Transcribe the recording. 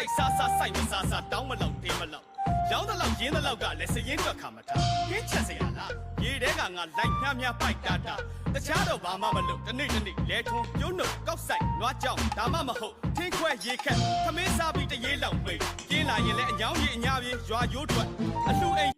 စိုက်စားမစားစားတောင်းမလောက်တင်းမလောက်ရောင်းတဲ့လောက်ရင်းတဲ့လောက်ကလည်းစရင်တွက်ခါမထားခင်းချက်စရာလားရေတဲကငါလိုက်မြပိုက်တာတခြားတော့ဘာမှမလုပ်တနေ့လဲထုံးပြုံးနှုတ်ကောက်ဆိုင်နွားကြောင်ဒါမှမဟုတ်ထင်းခွဲရေခက်သမင်းစားပြီးတရေလောက်မိတ်ကျင်းလာရင်လည်းအညောင်းကြီးအညာပြေးရွာရိုးထွက်အလှအိမ်